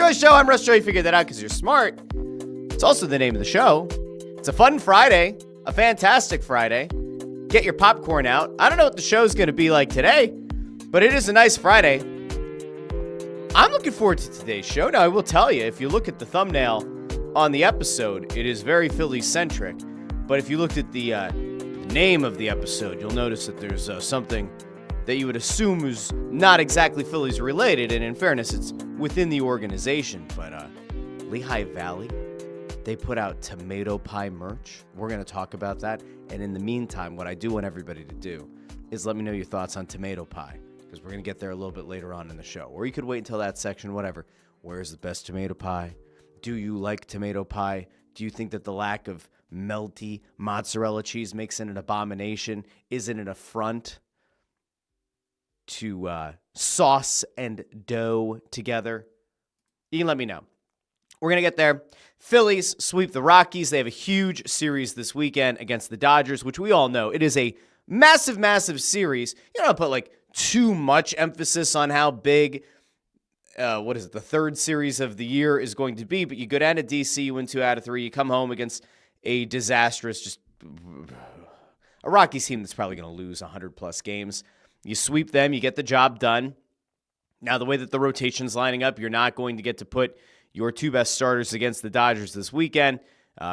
Joy Show. I'm Russ Joy. You figured that out because you're smart. It's also the name of the show. It's a fun Friday, a fantastic Friday. Get your popcorn out. I don't know what the show's going to be like today, but it is a nice Friday. I'm looking forward to today's show. Now, I will tell you, if you look at the thumbnail on the episode, it is very Phillies-centric. But if you looked at the name of the episode, you'll notice that there's something that you would assume is not exactly Phillies related, and in fairness, it's within the organization. But Lehigh Valley, they put out tomato pie merch. We're going to talk about that. And in the meantime, what I do want everybody to do is let me know your thoughts on tomato pie, because we're going to get there a little bit later on in the show. Or you could wait until that section, whatever. Where's the best tomato pie? Do you like tomato pie? Do you think that the lack of melty mozzarella cheese makes it an abomination? Is it an affront to sauce and dough together? You can let me know. We're going to get there. Phillies sweep the Rockies. They have a huge series this weekend against the Dodgers, which we all know. It is a massive, massive series. You don't put too much emphasis on how big, the third series of the year is going to be, but you go down to D.C., you win 2 out of 3, you come home against a disastrous, a Rockies team that's probably going to lose 100-plus games. You sweep them, you get the job done. Now, the way that the rotation's lining up, you're not going to get to put your 2 best starters against the Dodgers this weekend.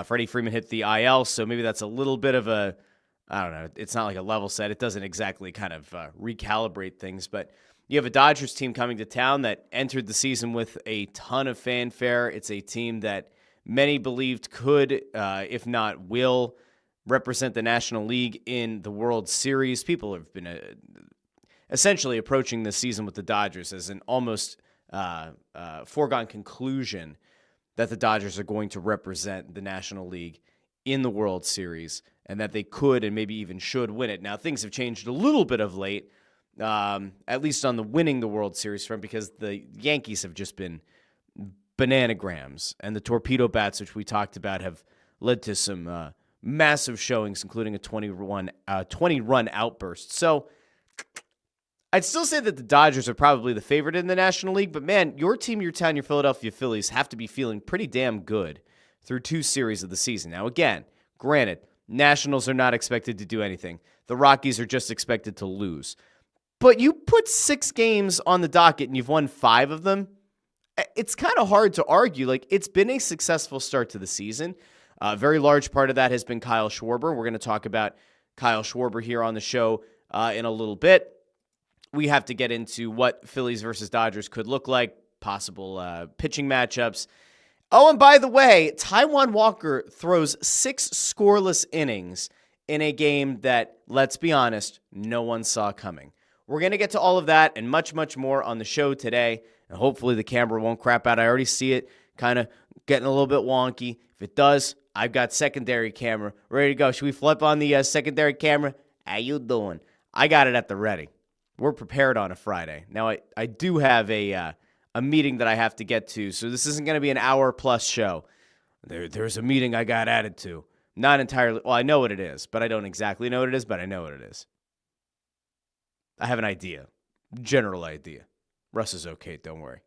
Freddie Freeman hit the IL, so maybe that's a little bit of a, I don't know, it's not like a level set. It doesn't exactly kind of recalibrate things, but you have a Dodgers team coming to town that entered the season with a ton of fanfare. It's a team that many believed could, if not will, represent the National League in the World Series. People have been essentially approaching this season with the Dodgers as an almost foregone conclusion that the Dodgers are going to represent the National League in the World Series and that they could and maybe even should win it. Now, things have changed a little bit of late, at least on the winning the World Series front, because the Yankees have just been bananagrams, and the torpedo bats, which we talked about, have led to some massive showings, including a 20-run outburst. So I'd still say that the Dodgers are probably the favorite in the National League, but man, your team, your town, your Philadelphia Phillies have to be feeling pretty damn good through 2 series of the season. Now, again, granted, Nationals are not expected to do anything. The Rockies are just expected to lose. But you put 6 games on the docket and you've won 5 of them. It's kind of hard to argue. It's been a successful start to the season. A very large part of that has been Kyle Schwarber. We're going to talk about Kyle Schwarber here on the show in a little bit. We have to get into what Phillies versus Dodgers could look like, possible pitching matchups. Oh, and by the way, Taijuan Walker throws 6 scoreless innings in a game that, let's be honest, no one saw coming. We're going to get to all of that and much, much more on the show today, and hopefully the camera won't crap out. I already see it kind of getting a little bit wonky. If it does, I've got secondary camera ready to go. Should we flip on the secondary camera? How you doing? I got it at the ready. We're prepared on a Friday. Now, I do have a meeting that I have to get to, so this isn't going to be an hour-plus show. There's a meeting I got added to. Not entirely. Well, I know what it is, but I don't exactly know what it is, but I know what it is. I have an idea. General idea. Russ is okay, don't worry.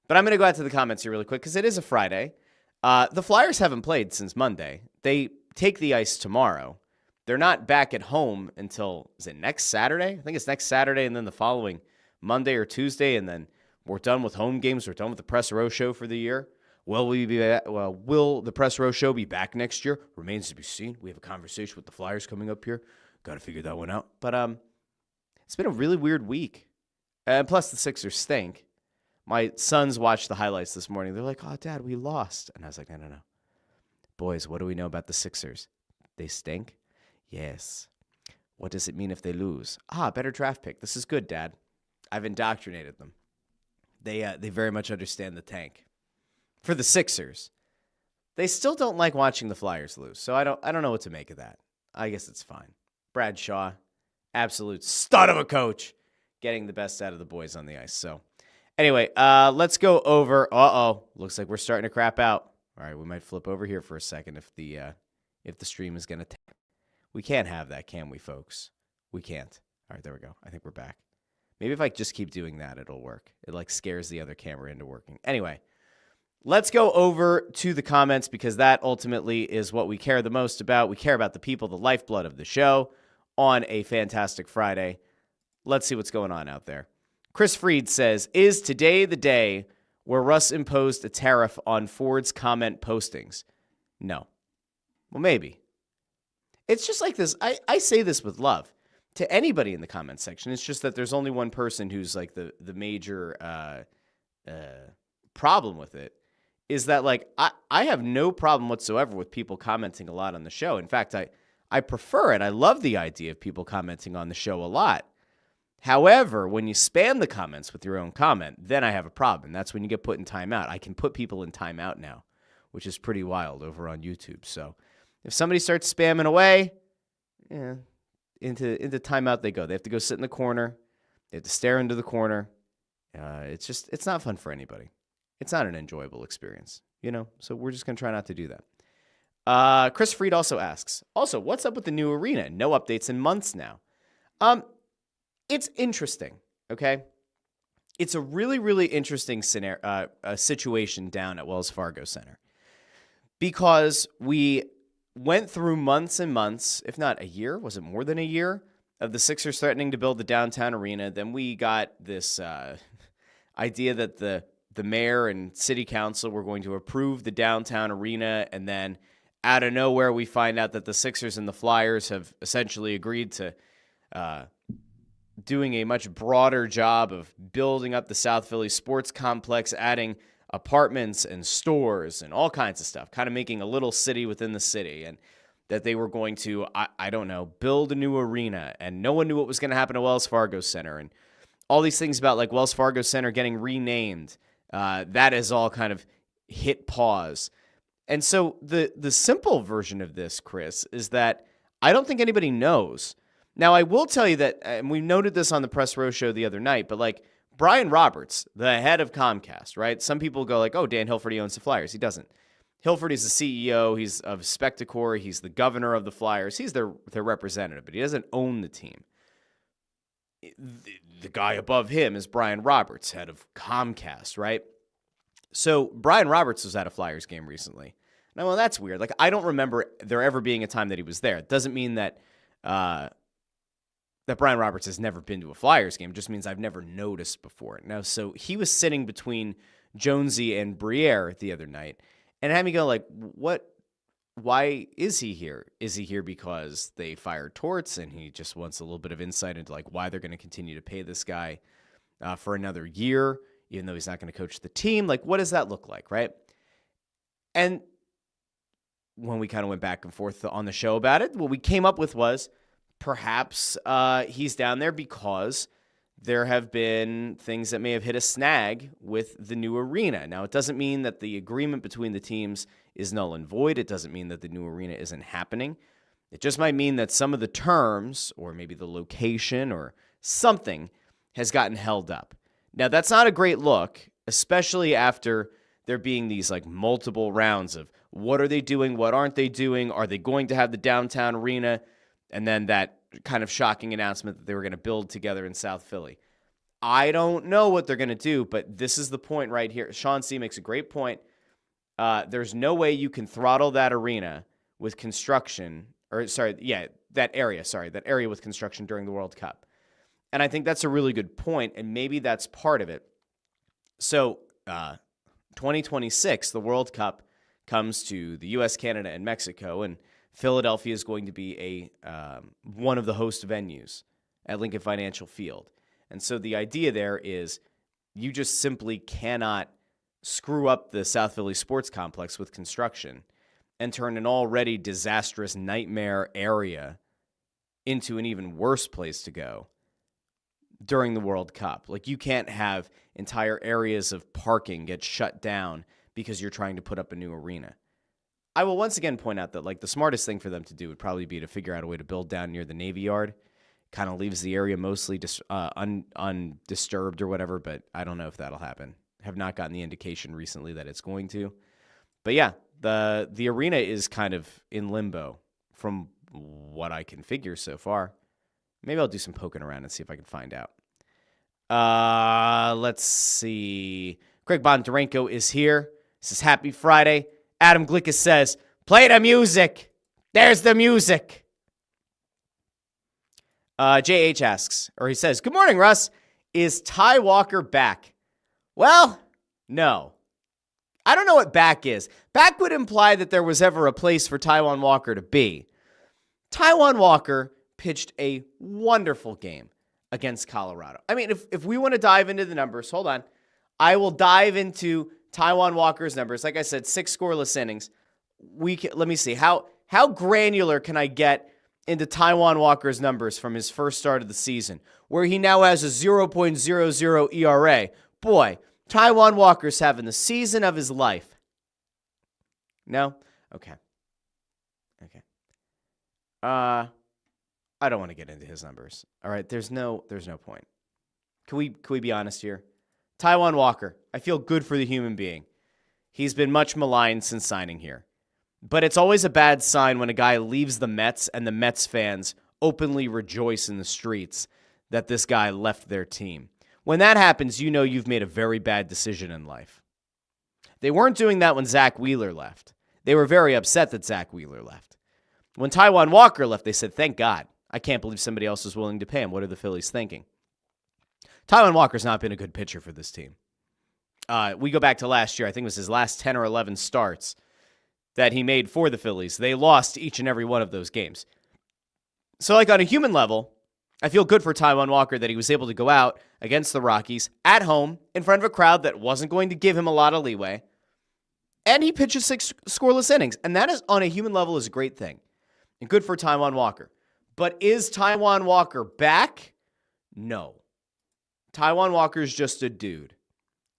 But I'm going to go out to the comments here really quick because it is a Friday. The Flyers haven't played since Monday. They take the ice tomorrow. They're not back at home until, is it next Saturday? I think it's next Saturday and then the following Monday or Tuesday, and then we're done with home games. We're done with the Press Row Show for the year. Will the Press Row Show be back next year? Remains to be seen. We have a conversation with the Flyers coming up here. Got to figure that one out. But it's been a really weird week. And plus, the Sixers stink. My sons watched the highlights this morning. They're like, oh, Dad, we lost. And I was like, no. Boys, what do we know about the Sixers? They stink? Yes. What does it mean if they lose? Better draft pick. This is good, Dad. I've indoctrinated them. They very much understand the tank. For the Sixers, they still don't like watching the Flyers lose. So I don't know what to make of that. I guess it's fine. Brad Shaw, absolute stud of a coach, getting the best out of the boys on the ice. So anyway, let's go over. Looks like we're starting to crap out. All right, we might flip over here for a second if the stream is going to. We can't have that, can we, folks? We can't. All right, there we go. I think we're back. Maybe if I just keep doing that, it'll work. It like scares the other camera into working. Anyway, let's go over to the comments because that ultimately is what we care the most about. We care about the people, the lifeblood of the show on a fantastic Friday. Let's see what's going on out there. Chris Freed says, is today the day where Russ imposed a tariff on Ford's comment postings? No. Well, maybe. It's just like this. I say this with love to anybody in the comments section. It's just that there's only one person who's like the major problem with it is that like I have no problem whatsoever with people commenting a lot on the show. In fact, I prefer it. I love the idea of people commenting on the show a lot. However, when you spam the comments with your own comment, then I have a problem. That's when you get put in timeout. I can put people in timeout now, which is pretty wild over on YouTube. So if somebody starts spamming away, into timeout they go. They have to go sit in the corner. They have to stare into the corner. It's not fun for anybody. It's not an enjoyable experience, So we're just going to try not to do that. Chris Freed also asks, what's up with the new arena? No updates in months now. It's interesting, okay? It's a really, really interesting scenario, situation down at Wells Fargo Center because we went through months and months, if not a year, was it more than a year, of the Sixers threatening to build the downtown arena. Then we got this idea that the mayor and city council were going to approve the downtown arena, and then out of nowhere we find out that the Sixers and the Flyers have essentially agreed to doing a much broader job of building up the South Philly sports complex, adding apartments and stores and all kinds of stuff, kind of making a little city within the city, and that they were going to, I don't know, build a new arena, and no one knew what was going to happen to Wells Fargo Center, and all these things about like Wells Fargo Center getting renamed, that has all kind of hit pause. And so the simple version of this, Chris, is that I don't think anybody knows. Now, I will tell you that, and we noted this on the Press Row show the other night, but like Brian Roberts, the head of Comcast, right? Some people go like, oh, Dan Hilferty owns the Flyers. He doesn't. Hilferty is the CEO. He's of Spectacor. He's the governor of the Flyers. He's their representative, but he doesn't own the team. The guy above him is Brian Roberts, head of Comcast, right? So Brian Roberts was at a Flyers game recently. Now, well, that's weird. Like, I don't remember there ever being a time that he was there. It doesn't mean that that Brian Roberts has never been to a Flyers game. It just means I've never noticed before. Now, so he was sitting between Jonesy and Briere the other night, and had me go like, what? Why is he here? Is he here because they fired Torts and he just wants a little bit of insight into like why they're going to continue to pay this guy for another year, even though he's not going to coach the team? Like, what does that look like, right? And when we kind of went back and forth on the show about it, what we came up with was perhaps he's down there because there have been things that may have hit a snag with the new arena. Now, it doesn't mean that the agreement between the teams is null and void. It doesn't mean that the new arena isn't happening. It just might mean that some of the terms, or maybe the location or something, has gotten held up. Now, that's not a great look, especially after there being these like multiple rounds of what are they doing, what aren't they doing, are they going to have the downtown arena, and then that kind of shocking announcement that they were going to build together in South Philly. I don't know what they're going to do, but this is the point right here. Sean C. makes a great point. There's no way you can throttle that arena with construction, that area with construction during the World Cup. And I think that's a really good point, and maybe that's part of it. So 2026, the World Cup comes to the U.S., Canada, and Mexico, and Philadelphia is going to be one of the host venues at Lincoln Financial Field. And so the idea there is you just simply cannot screw up the South Philly sports complex with construction and turn an already disastrous nightmare area into an even worse place to go during the World Cup. Like, you can't have entire areas of parking get shut down because you're trying to put up a new arena. I will once again point out that like the smartest thing for them to do would probably be to figure out a way to build down near the Navy Yard. Kind of leaves the area mostly undisturbed or whatever, but I don't know if that'll happen. Have not gotten the indication recently that it's going to. But yeah, the arena is kind of in limbo from what I can figure so far. Maybe I'll do some poking around and see if I can find out. Let's see. Craig Bondarenko is here. This is Happy Friday. Adam Glickus says, play the music. There's the music. JH asks, or he says, good morning, Russ. Is Ty Walker back? Well, no. I don't know what back is. Back would imply that there was ever a place for Taijuan Walker to be. Taijuan Walker pitched a wonderful game against Colorado. I mean, if we want to dive into the numbers, hold on. I will dive into Taijuan Walker's numbers. Like I said, 6 scoreless innings. Let me see. How granular can I get into Taijuan Walker's numbers from his first start of the season, where he now has a 0.00 ERA? Boy, Taijuan Walker's having the season of his life. No? Okay. I don't want to get into his numbers. All right, there's no point. Can we be honest here? Taijuan Walker, I feel good for the human being. He's been much maligned since signing here. But it's always a bad sign when a guy leaves the Mets and the Mets fans openly rejoice in the streets that this guy left their team. When that happens, you know you've made a very bad decision in life. They weren't doing that when Zach Wheeler left. They were very upset that Zach Wheeler left. When Taijuan Walker left, they said, thank God. I can't believe somebody else is willing to pay him. What are the Phillies thinking? Taijuan Walker's not been a good pitcher for this team. We go back to last year. I think it was his last 10 or 11 starts that he made for the Phillies. They lost each and every one of those games. So, like, on a human level, I feel good for Taijuan Walker that he was able to go out against the Rockies at home in front of a crowd that wasn't going to give him a lot of leeway. And he pitches 6 scoreless innings. And that is, on a human level, is a great thing. And good for Taijuan Walker. But is Taijuan Walker back? No. Taijuan Walker's just a dude.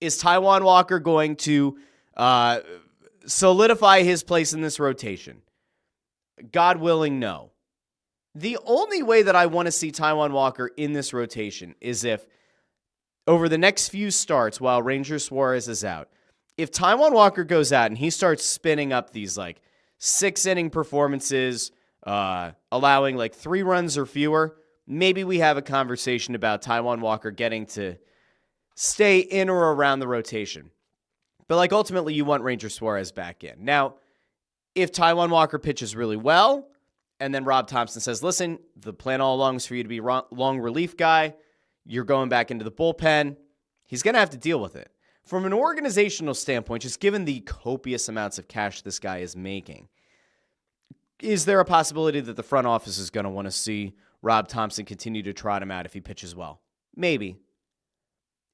Is Taijuan Walker going to solidify his place in this rotation? God willing, no. The only way that I want to see Taijuan Walker in this rotation is if, over the next few starts while Ranger Suarez is out, if Taijuan Walker goes out and he starts spinning up these, like, 6-inning performances, allowing, like, 3 runs or fewer, maybe we have a conversation about Taijuan Walker getting to stay in or around the rotation. But, like, ultimately, you want Ranger Suarez back in. Now, if Taijuan Walker pitches really well, and then Rob Thompson says, listen, the plan all along is for you to be long relief guy, you're going back into the bullpen, he's going to have to deal with it. From an organizational standpoint, just given the copious amounts of cash this guy is making, is there a possibility that the front office is going to want to see Rob Thompson continue to trot him out if he pitches well? Maybe.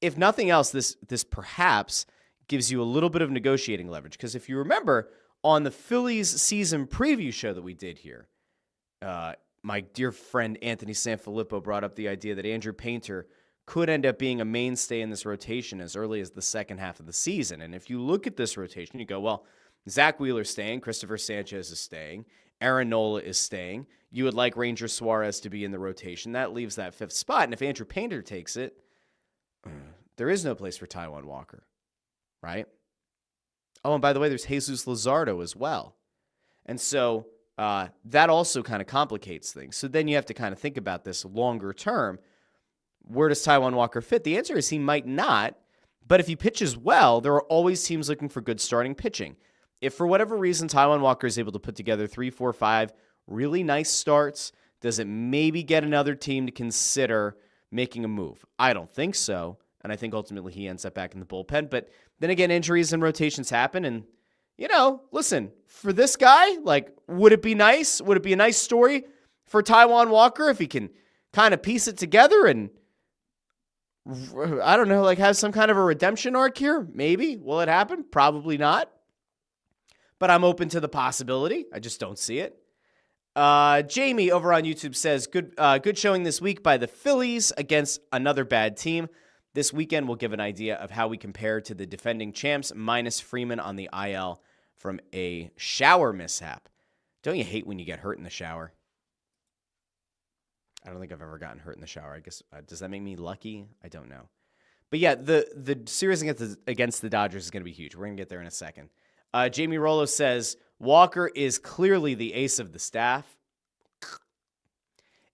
If nothing else, this perhaps gives you a little bit of negotiating leverage. Because if you remember, on the Phillies season preview show that we did here, my dear friend Anthony Sanfilippo brought up the idea that Andrew Painter could end up being a mainstay in this rotation as early as the second half of the season. And if you look at this rotation, you go, well, Zach Wheeler's staying, Christopher Sanchez is staying, Aaron Nola is staying. You would like Ranger Suarez to be in the rotation. That leaves that 5th spot. And if Andrew Painter takes it, there is no place for Taijuan Walker, right? Oh, and by the way, there's Jesus Luzardo as well. And so that also kind of complicates things. So then you have to kind of think about this longer term. Where does Taijuan Walker fit? The answer is he might not, but if he pitches well, there are always teams looking for good starting pitching. If for whatever reason Taijuan Walker is able to put together 3, 4, 5 really nice starts, does it maybe get another team to consider making a move? I don't think so, and I think ultimately he ends up back in the bullpen. But then again, injuries and rotations happen, and, you know, listen, for this guy, like, would it be nice? Would it be a nice story for Taijuan Walker if he can kind of piece it together and, I don't know, like, have some kind of a redemption arc here? Maybe. Will it happen? Probably not. But I'm open to the possibility. I just don't see it. Jamie over on YouTube says, good showing this week by the Phillies against another bad team. This weekend will give an idea of how we compare to the defending champs, minus Freeman on the IL from a shower mishap. Don't you hate when you get hurt in the shower? I don't think I've ever gotten hurt in the shower. I guess, does that make me lucky? I don't know. But yeah, the series against the Dodgers is going to be huge. We're going to get there in a second. Jamie Rollo says, Walker is clearly the ace of the staff.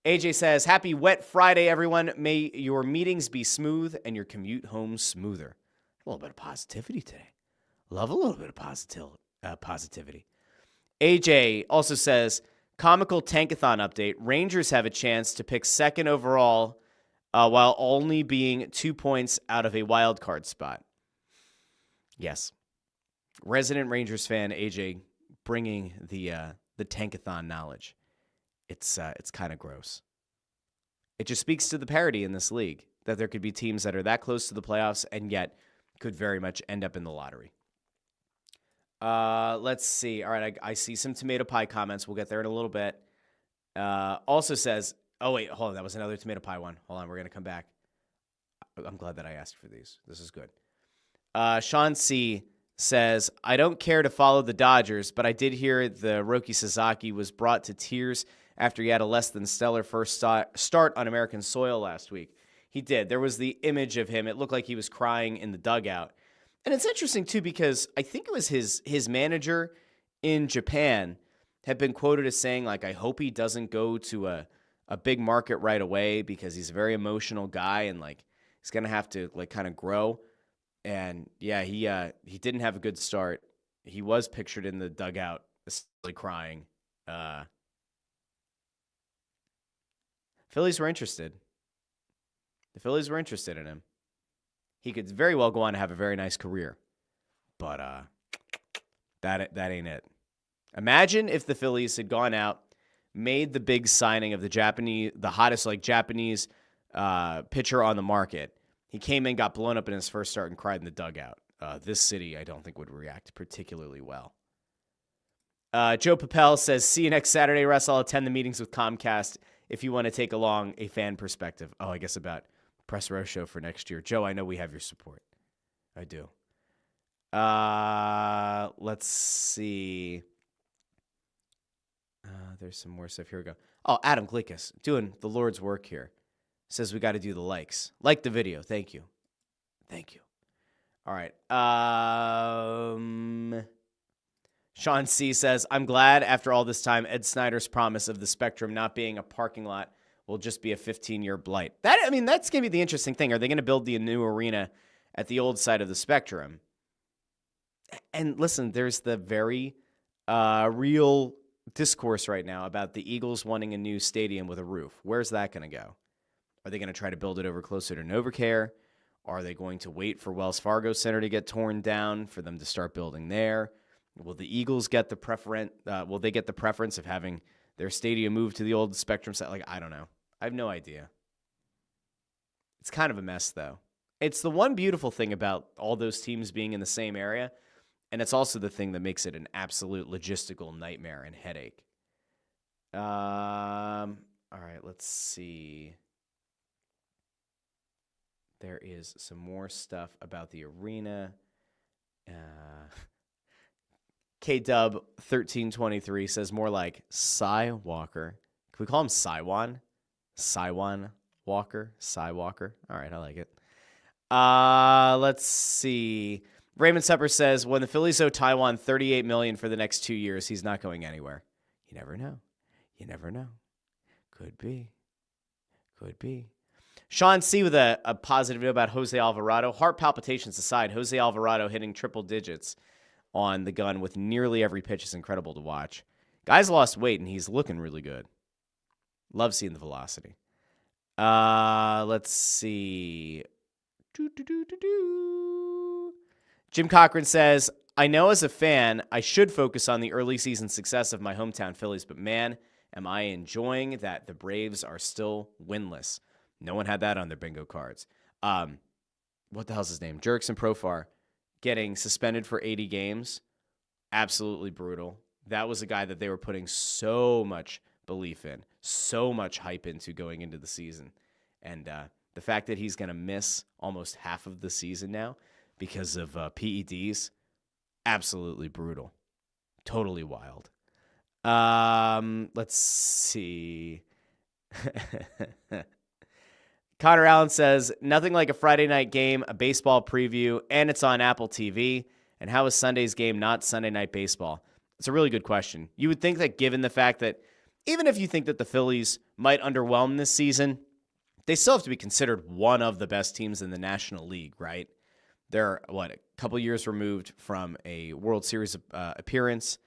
AJ says, happy wet Friday, everyone. May your meetings be smooth and your commute home smoother. A little bit of positivity today. Love a little bit of positivity. AJ also says, comical tankathon update. Rangers have a chance to pick second overall while only being 2 points out of a wild card spot. Yes. Resident Rangers fan AJ bringing the tankathon knowledge. It's kind of gross. It just speaks to the parity in this league that there could be teams that are that close to the playoffs and yet could very much end up in the lottery. Let's see. All right, I see some tomato pie comments. We'll get there in a little bit. Also says, oh, wait, hold on. That was another tomato pie one. Hold on, we're going to come back. I'm glad that I asked for these. This is good. Sean C. says, I don't care to follow the Dodgers, but I did hear the Roki Sasaki was brought to tears after he had a less than stellar first start on American soil last week. He did. There was the image of him. It looked like he was crying in the dugout. And it's interesting, too, because I think it was his manager in Japan had been quoted as saying, like, I hope he doesn't go to a big market right away because he's a very emotional guy and, like, he's going to have to, like, kind of grow. And, yeah, he didn't have a good start. He was pictured in the dugout, essentially crying. Phillies were interested. The Phillies were interested in him. He could very well go on to have a very nice career. But that ain't it. Imagine if the Phillies had gone out, made the big signing of the hottest Japanese pitcher on the market. He came in, got blown up in his first start, and cried in the dugout. This city, I don't think, would react particularly well. Joe Papel says, see you next Saturday, Russ. I'll attend the meetings with Comcast if you want to take along a fan perspective. Oh, I guess about Press Row Show for next year. Joe, I know we have your support. I do. Let's see. There's some more stuff. Here we go. Oh, Adam Glikas doing the Lord's work here. Says we got to do the likes. Like the video. Thank you. Thank you. All right. Sean C. says, I'm glad after all this time, Ed Snyder's promise of the Spectrum not being a parking lot will just be a 15-year blight. That's going to be the interesting thing. Are they going to build the new arena at the old side of the Spectrum? And listen, there's the very real discourse right now about the Eagles wanting a new stadium with a roof. Where's that going to go? Are they going to try to build it over closer to NovaCare? Are they going to wait for Wells Fargo Center to get torn down for them to start building there? Will the Eagles get the will they get the preference of having their stadium moved to the old Spectrum site? Like, I don't know. I have no idea. It's kind of a mess, though. It's the one beautiful thing about all those teams being in the same area, and it's also the thing that makes it an absolute logistical nightmare and headache. All right, let's see. There is some more stuff about the arena. K-Dub 1323 says more like Cy Walker. Can we call him Cywan? Cywan Walker? Cy Walker? All right, I like it. Let's see. Raymond Sepper says, when the Phillies owe Taiwan $38 million for the next 2 years, he's not going anywhere. You never know. You never know. Could be. Could be. Sean C. with a positive note about Jose Alvarado. Heart palpitations aside, Jose Alvarado hitting triple digits on the gun with nearly every pitch is incredible to watch. Guy's lost weight, and he's looking really good. Love seeing the velocity. Let's see. Jim Cochran says, I know as a fan, I should focus on the early season success of my hometown Phillies, but man, am I enjoying that the Braves are still winless. No one had that on their bingo cards. What the hell's his name? Jurickson Profar getting suspended for 80 games. Absolutely brutal. That was a guy that they were putting so much belief in, so much hype into going into the season. And the fact that he's going to miss almost half of the season now because of PEDs, absolutely brutal. Totally wild. Let's see. Connor Allen says, nothing like a Friday night game, a baseball preview, and it's on Apple TV. And how is Sunday's game not Sunday night baseball? It's a really good question. You would think that given the fact that even if you think that the Phillies might underwhelm this season, they still have to be considered one of the best teams in the National League, right? They're, a couple years removed from a World Series appearance.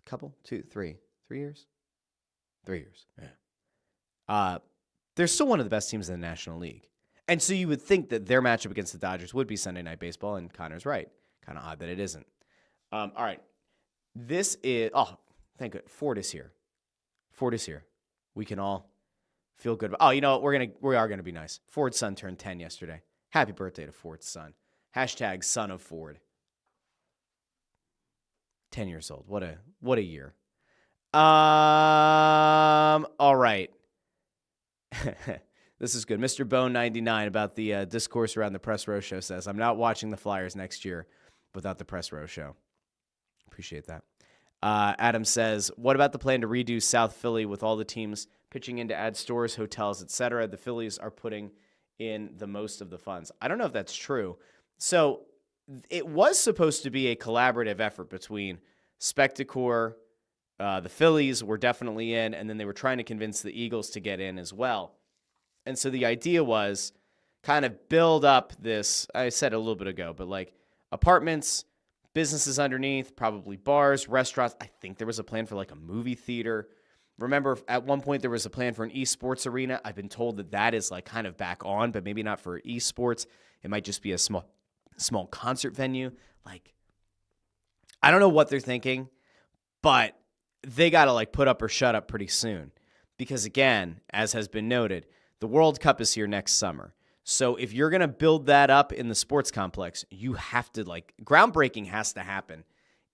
Couple? 2, 3 years? 3 years, yeah. They're still one of the best teams in the National League. And so you would think that their matchup against the Dodgers would be Sunday Night Baseball, and Connor's right. Kind of odd that it isn't. All right. This is, thank God, Ford is here. We can all feel good. You know what? We are gonna be nice. Ford's son turned 10 yesterday. Happy birthday to Ford's son. # son of Ford. 10 years old. What a year. All right. This is good. Mr. Bone 99 about the discourse around the Press Row Show says, I'm not watching the Flyers next year without the Press Row Show. Appreciate that. Adam says, what about the plan to redo South Philly with all the teams pitching in to add stores, hotels, etc.? The Phillies are putting in the most of the funds. I don't know if that's true. So it was supposed to be a collaborative effort between Spectacor, the Phillies were definitely in, and then they were trying to convince the Eagles to get in as well. And so the idea was kind of build up this, I said a little bit ago, but like apartments, businesses underneath, probably bars, restaurants. I think there was a plan for like a movie theater. Remember, at one point there was a plan for an esports arena. I've been told that is like kind of back on, but maybe not for esports. It might just be a small concert venue. Like, I don't know what they're thinking, but they got to like put up or shut up pretty soon. Because again, as has been noted, the World Cup is here next summer. So if you're going to build that up in the sports complex, you have to groundbreaking has to happen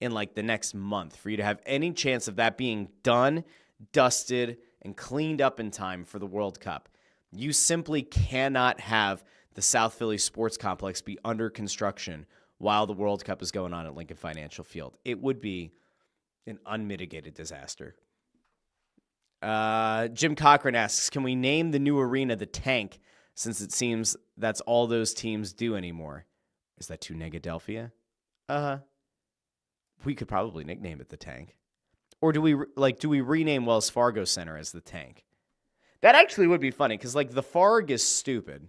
in like the next month for you to have any chance of that being done, dusted, and cleaned up in time for the World Cup. You simply cannot have the South Philly sports complex be under construction while the World Cup is going on at Lincoln Financial Field. It would be an unmitigated disaster. Jim Cochran asks, can we name the new arena the Tank, since it seems that's all those teams do anymore? Is that too Negadelphia? We could probably nickname it the Tank. Or do we rename Wells Fargo Center as the Tank? That actually would be funny, because like the Farg is stupid.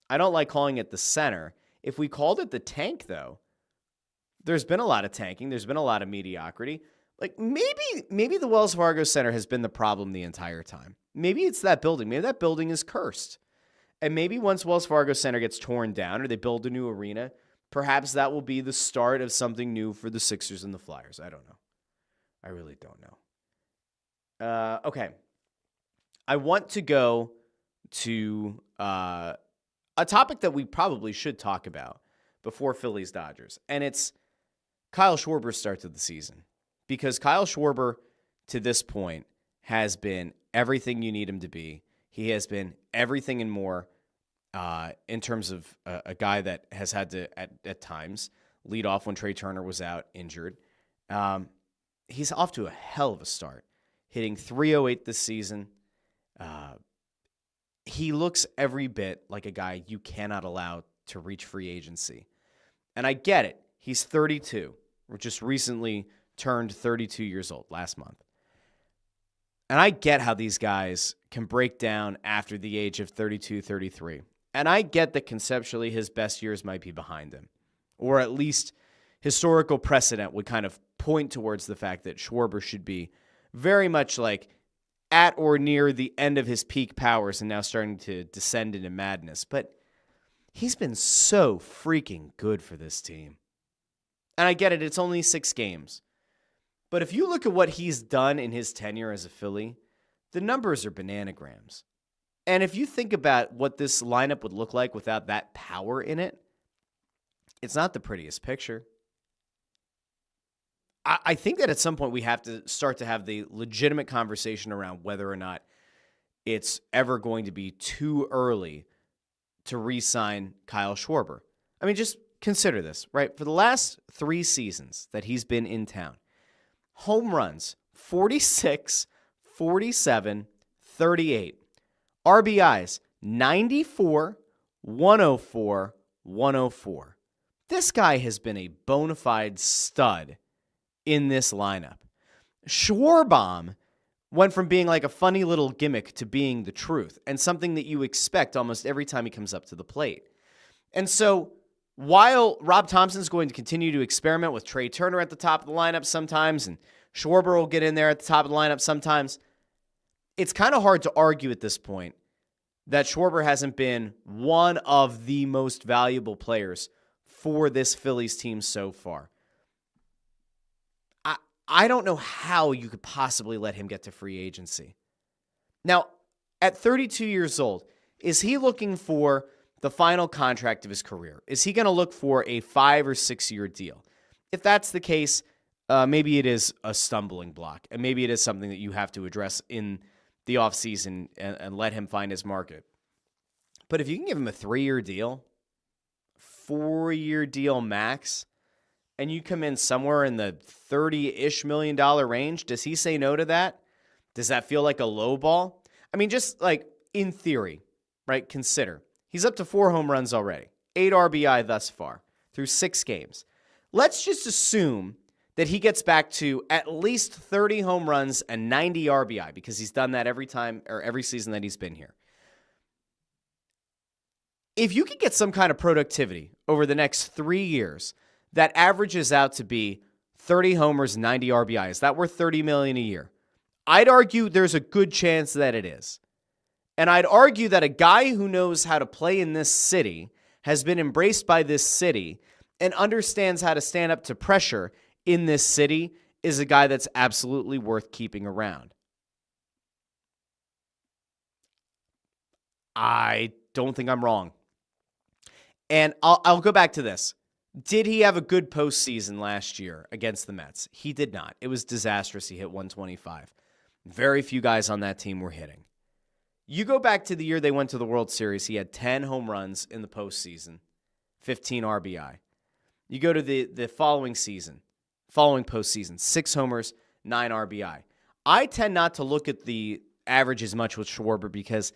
I don't like calling it the Center. If we called it the Tank, though, there's been a lot of tanking. There's been a lot of mediocrity. Like maybe the Wells Fargo Center has been the problem the entire time. Maybe it's that building. Maybe that building is cursed. And maybe once Wells Fargo Center gets torn down or they build a new arena, perhaps that will be the start of something new for the Sixers and the Flyers. I don't know. I really don't know. Okay. I want to go to a topic that we probably should talk about before Phillies Dodgers, and it's Kyle Schwarber's start to the season. Because Kyle Schwarber, to this point, has been everything you need him to be. He has been everything and more in terms of a guy that has had to, at times, lead off when Trey Turner was out injured. He's off to a hell of a start, hitting .308 this season. He looks every bit like a guy you cannot allow to reach free agency. And I get it. He's 32, or just recently turned 32 years old last month. And I get how these guys can break down after the age of 32, 33. And I get that conceptually his best years might be behind him. Or at least historical precedent would kind of point towards the fact that Schwarber should be very much like at or near the end of his peak powers and now starting to descend into madness. But he's been so freaking good for this team. And I get it, it's only 6 games. But if you look at what he's done in his tenure as a Philly, the numbers are bananagrams. And if you think about what this lineup would look like without that power in it, it's not the prettiest picture. I think that at some point we have to start to have the legitimate conversation around whether or not it's ever going to be too early to re-sign Kyle Schwarber. I mean, just consider this, right? For the last 3 seasons that he's been in town, home runs, 46, 47, 38. RBIs, 94, 104, 104. This guy has been a bona fide stud in this lineup. Schwarber went from being like a funny little gimmick to being the truth and something that you expect almost every time he comes up to the plate. And so while Rob Thompson's going to continue to experiment with Trey Turner at the top of the lineup sometimes, and Schwarber will get in there at the top of the lineup sometimes, it's kind of hard to argue at this point that Schwarber hasn't been one of the most valuable players for this Phillies team so far. I don't know how you could possibly let him get to free agency. Now, at 32 years old, is he looking for the final contract of his career? Is he going to look for a 5 or 6 year deal? If that's the case, maybe it is a stumbling block, and maybe it is something that you have to address in the offseason and let him find his market. But if you can give him a 3-year deal, 4-year deal max, and you come in somewhere in the $30-ish million range, does he say no to that? Does that feel like a low ball? I mean, just like in theory, right? Consider he's up to 4 home runs already, 8 RBI thus far through 6 games. Let's just assume that he gets back to at least 30 home runs and 90 RBI because he's done that every time or every season that he's been here. If you could get some kind of productivity over the next 3 years that averages out to be 30 homers, 90 RBI, is that worth $30 million a year? I'd argue there's a good chance that it is. And I'd argue that a guy who knows how to play in this city, has been embraced by this city, and understands how to stand up to pressure in this city is a guy that's absolutely worth keeping around. I don't think I'm wrong. And I'll go back to this. Did he have a good postseason last year against the Mets? He did not. It was disastrous. He hit 125. Very few guys on that team were hitting. You go back to the year they went to the World Series, he had 10 home runs in the postseason, 15 RBI. You go to the following postseason, 6 homers, 9 RBI. I tend not to look at the average as much with Schwarber because,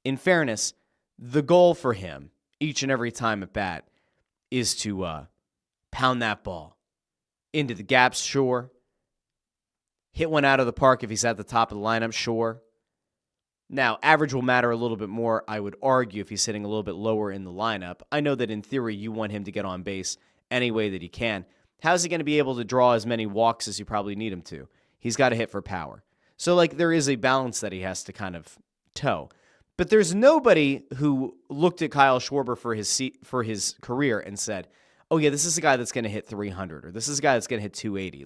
in fairness, the goal for him each and every time at bat is to pound that ball into the gaps, sure. Hit one out of the park if he's at the top of the lineup, sure. Now, average will matter a little bit more, I would argue, if he's sitting a little bit lower in the lineup. I know that in theory you want him to get on base any way that he can. How's he going to be able to draw as many walks as you probably need him to? He's got to hit for power. So, there is a balance that he has to kind of toe. But there's nobody who looked at Kyle Schwarber for his career and said, oh, yeah, this is a guy that's going to hit 300, or this is a guy that's going to hit 280.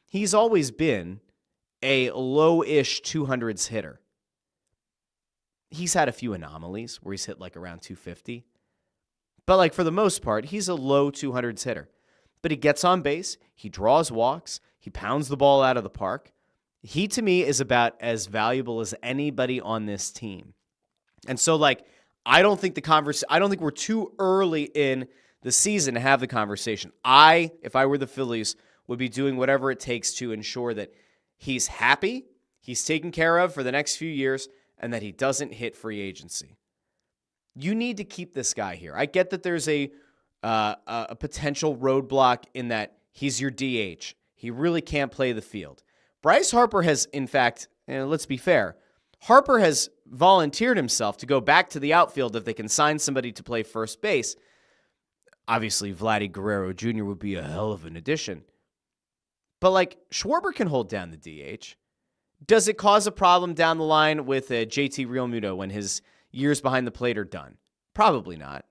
He's always been a low-ish 200s hitter. He's had a few anomalies where he's hit around 250. But for the most part, he's a low 200s hitter. But he gets on base, he draws walks, he pounds the ball out of the park. He, to me, is about as valuable as anybody on this team. And so, I don't think we're too early in the season to have the conversation. If I were the Phillies, would be doing whatever it takes to ensure that he's happy, he's taken care of for the next few years, and that he doesn't hit free agency. You need to keep this guy here. I get that there's a potential roadblock in that he's your DH. He really can't play the field. Bryce Harper has, in fact, and let's be fair, Harper has volunteered himself to go back to the outfield if they can sign somebody to play first base. Obviously, Vladdy Guerrero Jr. would be a hell of an addition. But, Schwarber can hold down the DH. Does it cause a problem down the line with JT Realmuto when his years behind the plate are done? Probably not.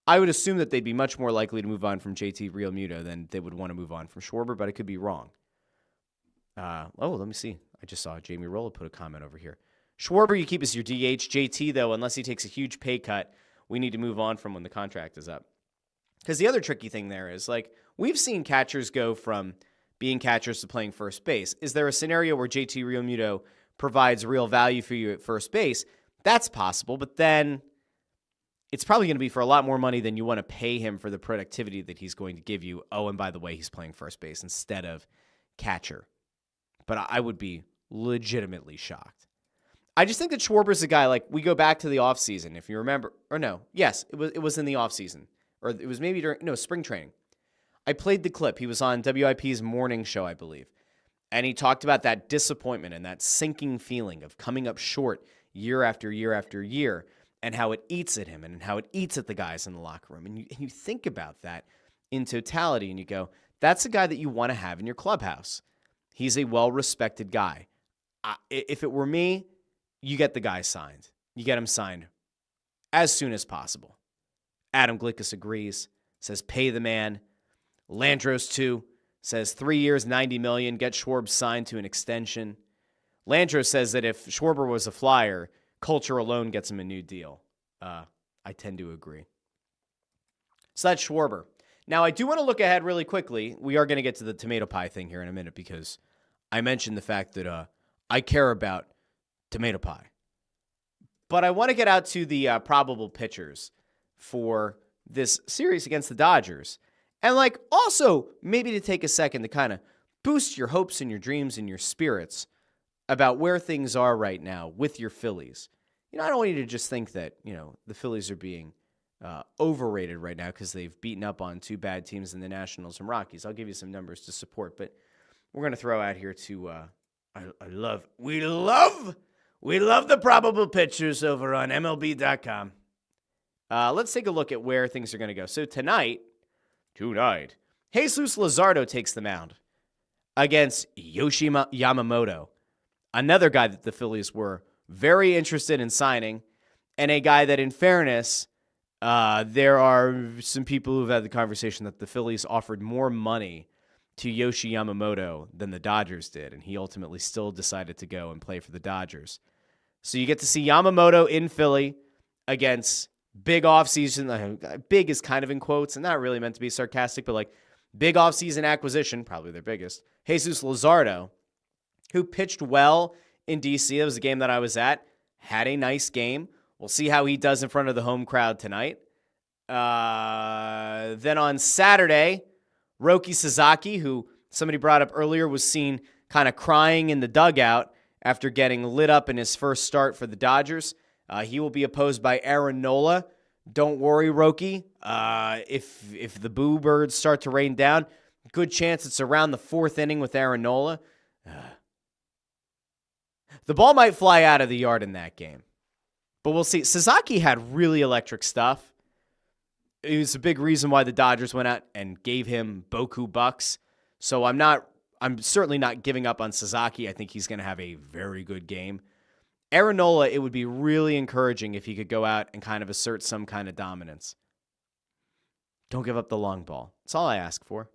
I would assume that they'd be much more likely to move on from JT Realmuto than they would want to move on from Schwarber, but I could be wrong. Let me see. I just saw Jamie Rolla put a comment over here. Schwarber, you keep as your DH. JT, though, unless he takes a huge pay cut, we need to move on from when the contract is up. Because the other tricky thing there is, we've seen catchers go from being catchers to playing first base. Is there a scenario where JT Realmuto provides real value for you at first base? That's possible, but then it's probably going to be for a lot more money than you want to pay him for the productivity that he's going to give you. Oh, and by the way, he's playing first base instead of catcher. But I would be legitimately shocked. I just think that Schwarber's a guy, we go back to the offseason, if you remember. Or no, yes, it was in the offseason. Or it was maybe spring training. I played the clip. He was on WIP's morning show, I believe. And he talked about that disappointment and that sinking feeling of coming up short year after year after year, and how it eats at him and how it eats at the guys in the locker room. And you think about that in totality and you go, that's a guy that you want to have in your clubhouse. He's a well-respected guy. If it were me, you get the guy signed. You get him signed as soon as possible. Adam Glickus agrees, says pay the man. Landros, too, says 3 years, $90 million, get Schwarber signed to an extension. Landros says that if Schwarber was a Flyer, culture alone gets him a new deal. I tend to agree. So that's Schwarber. Now, I do want to look ahead really quickly. We are going to get to the tomato pie thing here in a minute because I mentioned the fact that I care about tomato pie. But I want to get out to the probable pitchers for this series against the Dodgers. And also maybe to take a second to kind of boost your hopes and your dreams and your spirits about where things are right now with your Phillies. I don't want you to just think that, the Phillies are being overrated right now because they've beaten up on two bad teams in the Nationals and Rockies. I'll give you some numbers to support, but we're going to throw out here to we love the probable pitchers over on MLB.com. Let's take a look at where things are going to go. So tonight, Jesus Luzardo takes the mound against Yoshi Yamamoto, another guy that the Phillies were very interested in signing, and a guy that, in fairness, there are some people who've had the conversation that the Phillies offered more money to Yoshi Yamamoto than the Dodgers did, and he ultimately still decided to go and play for the Dodgers. So you get to see Yamamoto in Philly against big offseason. Big is kind of in quotes and not really meant to be sarcastic, but big offseason acquisition, probably their biggest. Jesus Luzardo, who pitched well in D.C. That was a game that I was at. Had a nice game. We'll see how he does in front of the home crowd tonight. Then on Saturday, Roki Sasaki, who somebody brought up earlier, was seen kind of crying in the dugout after getting lit up in his first start for the Dodgers. He will be opposed by Aaron Nola. Don't worry, Roki. If the boo birds start to rain down, good chance it's around the fourth inning with Aaron Nola. The ball might fly out of the yard in that game, but we'll see. Sasaki had really electric stuff. It was a big reason why the Dodgers went out and gave him Boku bucks. So I'm certainly not giving up on Sasaki. I think he's going to have a very good game. Aaron Nola, it would be really encouraging if he could go out and kind of assert some kind of dominance. Don't give up the long ball. That's all I ask for.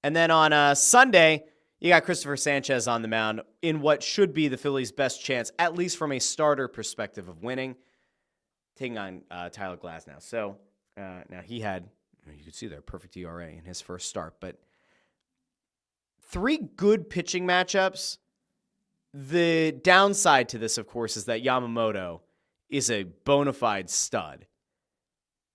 And then on Sunday, you got Christopher Sanchez on the mound in what should be the Phillies' best chance, at least from a starter perspective, of winning, taking on Tyler Glasnow. So now he had, you could see there, perfect ERA in his first start, but 3 good pitching matchups. The downside to this, of course, is that Yamamoto is a bona fide stud.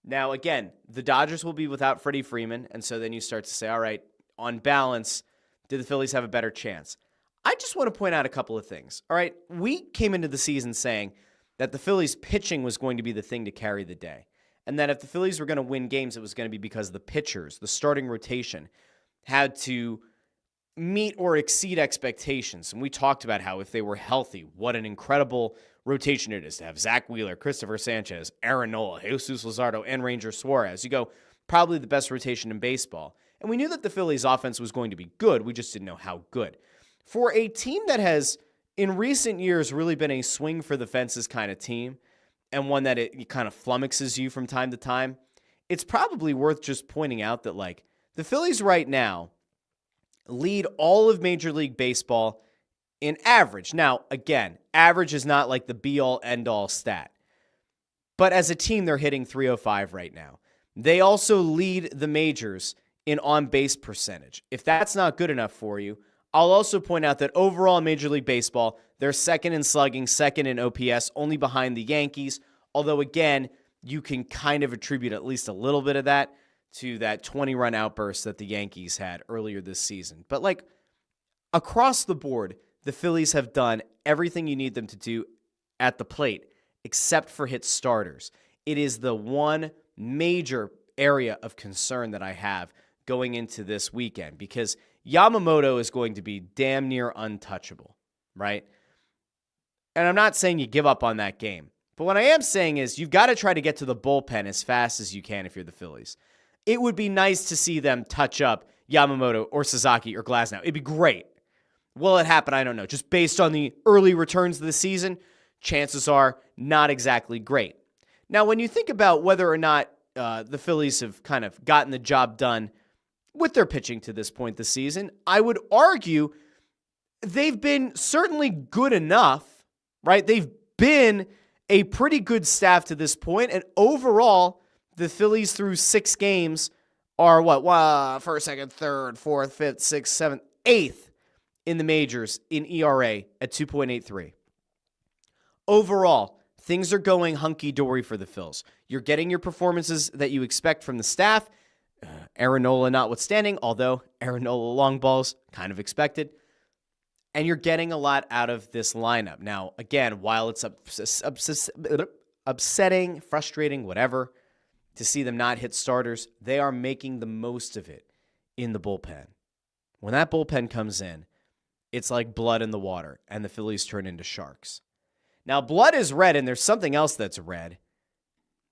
Now, again, the Dodgers will be without Freddie Freeman, and so then you start to say, all right, on balance, do the Phillies have a better chance? I just want to point out a couple of things. All right, we came into the season saying that the Phillies' pitching was going to be the thing to carry the day, and that if the Phillies were going to win games, it was going to be because the pitchers, the starting rotation, had to meet or exceed expectations. And we talked about how if they were healthy, what an incredible rotation it is to have Zach Wheeler, Christopher Sanchez, Aaron Nola, Jesus Luzardo, and Ranger Suarez. You go, probably the best rotation in baseball. And we knew that the Phillies' offense was going to be good. We just didn't know how good. For a team that has, in recent years, really been a swing for the fences kind of team, and one that it kind of flummoxes you from time to time, it's probably worth just pointing out that, the Phillies right now lead all of Major League Baseball in average. Now, again, average is not the be-all, end-all stat. But as a team, they're hitting .305 right now. They also lead the majors in on-base percentage. If that's not good enough for you, I'll also point out that overall in Major League Baseball, they're second in slugging, second in OPS, only behind the Yankees. Although, again, you can kind of attribute at least a little bit of that to that 20-run outburst that the Yankees had earlier this season. But, across the board, the Phillies have done everything you need them to do at the plate, except for hit starters. It is the one major area of concern that I have going into this weekend, because Yamamoto is going to be damn near untouchable, right? And I'm not saying you give up on that game. But what I am saying is you've got to try to get to the bullpen as fast as you can if you're the Phillies. It would be nice to see them touch up Yamamoto or Sasaki or Glasnow. It'd be great. Will it happen? I don't know. Just based on the early returns of the season, chances are not exactly great. Now, when you think about whether or not the Phillies have kind of gotten the job done with their pitching to this point this season, I would argue they've been certainly good enough, right? They've been a pretty good staff to this point, and overall, the Phillies through 6 games are what? First, second, third, fourth, fifth, sixth, seventh, eighth in the majors in ERA at 2.83. Overall, things are going hunky-dory for the Phils. You're getting your performances that you expect from the staff, Aaron Nola notwithstanding, although Aaron Nola long balls, kind of expected. And you're getting a lot out of this lineup. Now, again, while it's upsetting, frustrating, whatever, to see them not hit starters, they are making the most of it in the bullpen. When that bullpen comes in, it's like blood in the water, and the Phillies turn into sharks. Now, blood is red, and there's something else that's red.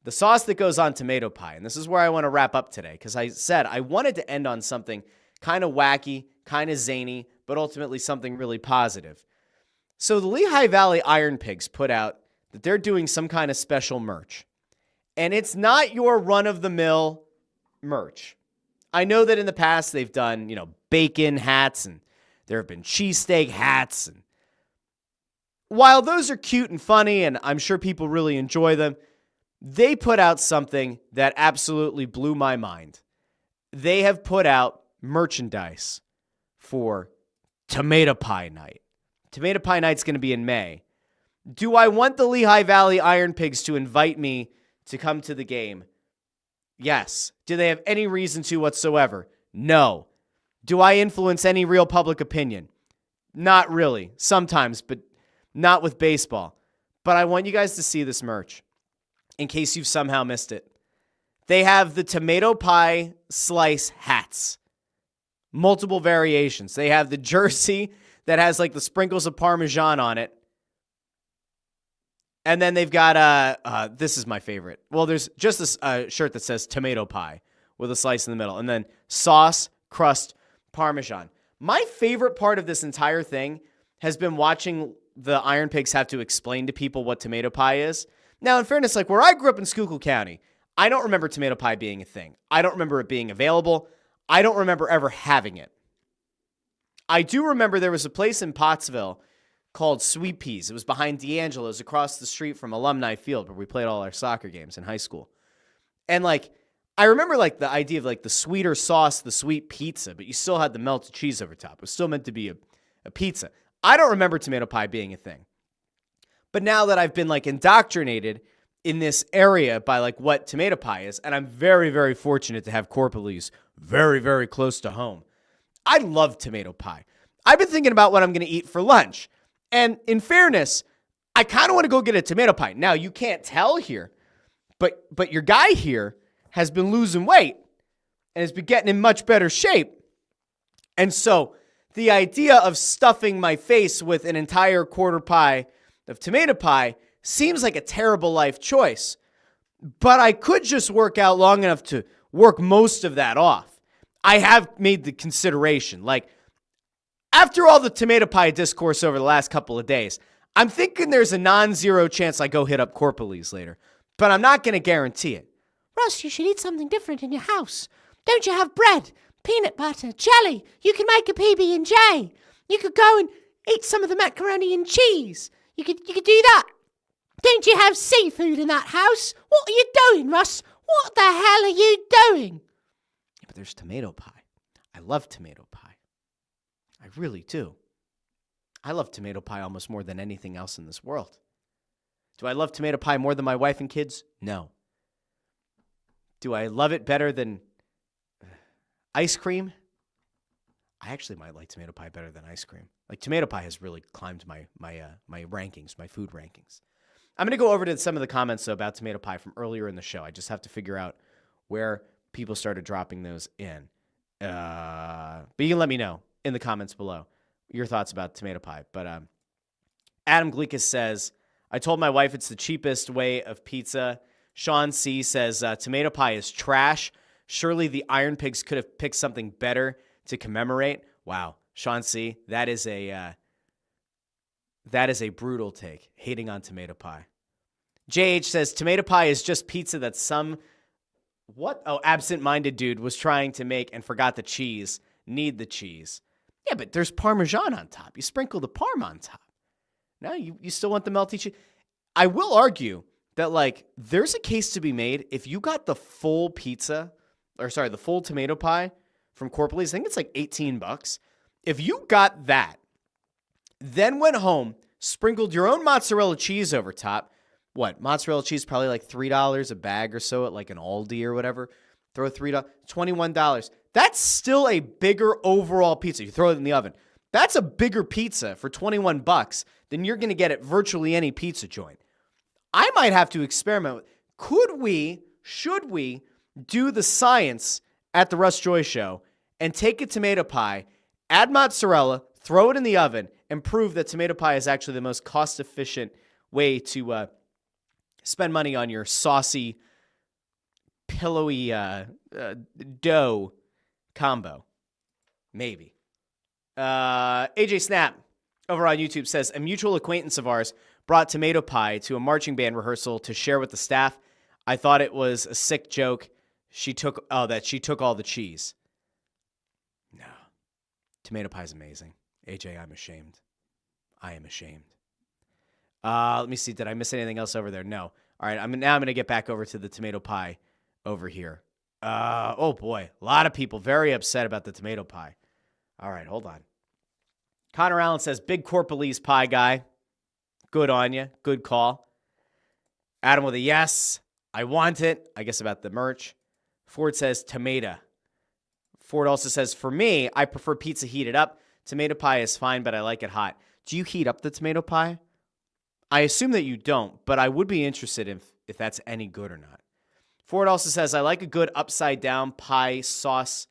The sauce that goes on tomato pie. And this is where I want to wrap up today, because I said I wanted to end on something kind of wacky, kind of zany, but ultimately something really positive. So the Lehigh Valley Iron Pigs put out that they're doing some kind of special merch. And it's not your run-of-the-mill merch. I know that in the past they've done, bacon hats, and there have been cheesesteak hats. And while those are cute and funny, and I'm sure people really enjoy them, they put out something that absolutely blew my mind. They have put out merchandise for Tomato Pie Night. Tomato Pie Night's going to be in May. Do I want the Lehigh Valley Iron Pigs to invite me to come to the game? Yes. Do they have any reason to whatsoever? No. Do I influence any real public opinion? Not really. Sometimes, but not with baseball. But I want you guys to see this merch in case you've somehow missed it. They have the tomato pie slice hats. Multiple variations. They have the jersey that has like the sprinkles of Parmesan on it. And then they've got, this is my favorite. Well, there's just this shirt that says tomato pie with a slice in the middle. And then sauce, crust, Parmesan. My favorite part of this entire thing has been watching the Iron Pigs have to explain to people what tomato pie is. Now, in fairness, like where I grew up in Schuylkill County, I don't remember tomato pie being a thing. I don't remember it being available. I don't remember ever having it. I do remember there was a place in Pottsville called Sweet Peas. It was behind D'Angelo's across the street from Alumni Field where we played all our soccer games in high school. And I remember the idea of the sweeter sauce, the sweet pizza, but you still had the melted cheese over top. It was still meant to be a pizza. I don't remember tomato pie being a thing. But now that I've been indoctrinated in this area by what tomato pie is, and I'm very, very fortunate to have Corporalese very, very close to home. I love tomato pie. I've been thinking about what I'm going to eat for lunch. And in fairness, I kind of want to go get a tomato pie. Now, you can't tell here, but your guy here has been losing weight and has been getting in much better shape. And so the idea of stuffing my face with an entire quarter pie of tomato pie seems like a terrible life choice. But I could just work out long enough to work most of that off. I have made the consideration. After all the tomato pie discourse over the last couple of days, I'm thinking there's a non-zero chance I go hit up Corporalese later. But I'm not going to guarantee it. Russ, you should eat something different in your house. Don't you have bread, peanut butter, jelly? You can make a PB&J. You could go and eat some of the macaroni and cheese. You could do that. Don't you have seafood in that house? What are you doing, Russ? What the hell are you doing? Yeah, but there's tomato pie. I love tomato pie. I really do. I love tomato pie almost more than anything else in this world. Do I love tomato pie more than my wife and kids? No. Do I love it better than ice cream? I actually might like tomato pie better than ice cream. Tomato pie has really climbed my rankings, my food rankings. I'm going to go over to some of the comments though, about tomato pie from earlier in the show. I just have to figure out where people started dropping those in. But you can let me know in the comments below your thoughts about tomato pie. But Adam Gleekus says, I told my wife it's the cheapest way of pizza. Sean C. says, tomato pie is trash. Surely the Iron Pigs could have picked something better to commemorate. Wow. Sean C., that is a brutal take, hating on tomato pie. JH says, tomato pie is just pizza that some absent-minded dude was trying to make and forgot the cheese. Need the cheese. Yeah, but there's Parmesan on top. You sprinkle the Parm on top. No, you still want the melty cheese. I will argue that, like, there's a case to be made if you got the full the full tomato pie from Corporally's, I think it's like $18. If you got that, then went home, sprinkled your own mozzarella cheese over top, mozzarella cheese probably like $3 a bag or so at like an Aldi or whatever. Throw $3, $21. That's still a bigger overall pizza. You throw it in the oven. That's a bigger pizza for $21 than you're going to get at virtually any pizza joint. I might have to experiment with, should we do the science at the Russ Joy Show and take a tomato pie, add mozzarella, throw it in the oven, and prove that tomato pie is actually the most cost-efficient way to spend money on your saucy, pillowy dough combo. Maybe. AJ Snap over on YouTube says, a mutual acquaintance of ours brought tomato pie to a marching band rehearsal to share with the staff. I thought it was a sick joke. She took all the cheese. No. Tomato pie is amazing. AJ, I'm ashamed. I am ashamed. Let me see. Did I miss anything else over there? No. All right. I'm going to get back over to the tomato pie over here. Oh boy. A lot of people very upset about the tomato pie. All right. Hold on. Connor Allen says, big Corporally's pie guy. Good on you. Good call. Adam with a yes. I want it. I guess about the merch. Ford says tomato. Ford also says, for me, I prefer pizza heated up. Tomato pie is fine, but I like it hot. Do you heat up the tomato pie? I assume that you don't, but I would be interested if that's any good or not. Ford also says, I like a good upside down pie sauce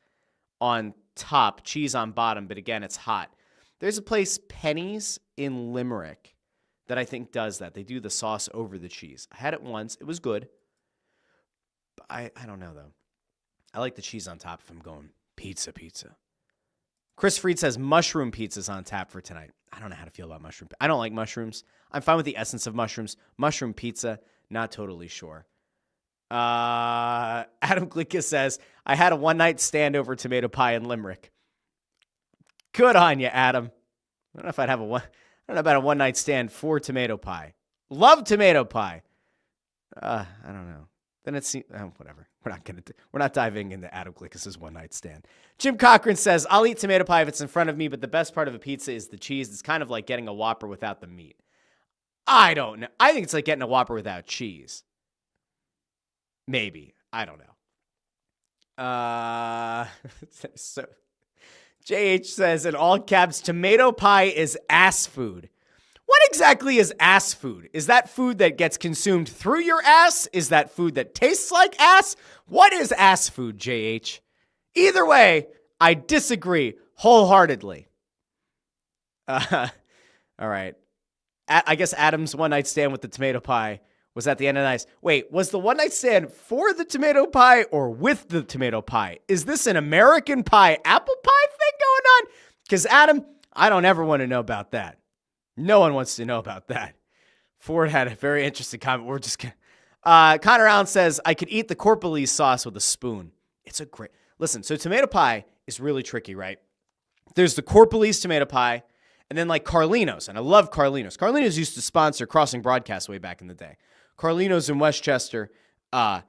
on top, cheese on bottom, but again, it's hot. There's a place, Penny's in Limerick, that I think does that. They do the sauce over the cheese. I had it once. It was good. But I don't know, though. I like the cheese on top if I'm going pizza. Chris Freed says mushroom pizza's on tap for tonight. I don't know how to feel about mushroom. I don't like mushrooms. I'm fine with the essence of mushrooms. Mushroom pizza, not totally sure. Adam Glicka says, I had a one-night stand over tomato pie in Limerick. Good on you, Adam. I don't know if I'd have I don't know about a one-night stand for tomato pie. Love tomato pie. I don't know. Then it's whatever. We're not diving into Adam Glickus' one-night stand. Jim Cochran says, I'll eat tomato pie if it's in front of me, but the best part of a pizza is the cheese. It's kind of like getting a Whopper without the meat. I don't know. I think it's like getting a Whopper without cheese. Maybe. I don't know. So JH says in all caps, tomato pie is ass food. What exactly is ass food? Is that food that gets consumed through your ass? Is that food that tastes like ass? What is ass food, JH? Either way, I disagree wholeheartedly. All right. I guess Adam's one-night stand with the tomato pie was at the end of the night. Wait, was the one-night stand for the tomato pie or with the tomato pie? Is this an American pie, apple pie thing going on? Because, Adam, I don't ever want to know about that. No one wants to know about that. Ford had a very interesting comment. We're just kidding. Connor Allen says, I could eat the Corporally's sauce with a spoon. It's a great... Listen, so tomato pie is really tricky, right? There's the Corporally's tomato pie, and then like Carlino's, and I love Carlino's. Carlino's used to sponsor Crossing Broadcast way back in the day. Carlino's in Westchester, I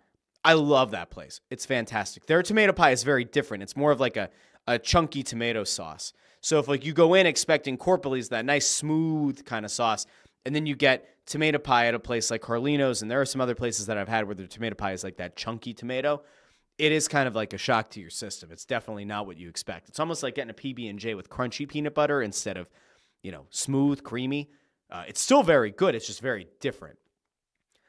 love that place. It's fantastic. Their tomato pie is very different. It's more of like a chunky tomato sauce. So if like you go in expecting Corporally's, that nice smooth kind of sauce, and then you get tomato pie at a place like Carlino's, and there are some other places that I've had where the tomato pie is like that chunky tomato, it is kind of like a shock to your system. It's definitely not what you expect. It's almost like getting a PB&J with crunchy peanut butter instead of, smooth, creamy. It's still very good. It's just very different.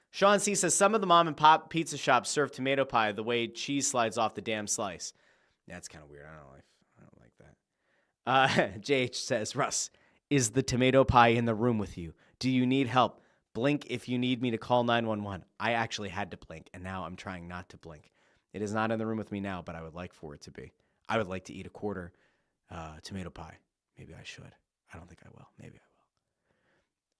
Sean C. says, some of the mom and pop pizza shops serve tomato pie the way cheese slides off the damn slice. That's kind of weird. I don't like that. JH says, Russ, is the tomato pie in the room with you? Do you need help? Blink if you need me to call 911. I actually had to blink, and now I'm trying not to blink. It is not in the room with me now, but I would like for it to be. I would like to eat a quarter tomato pie. Maybe I should. I don't think I will. Maybe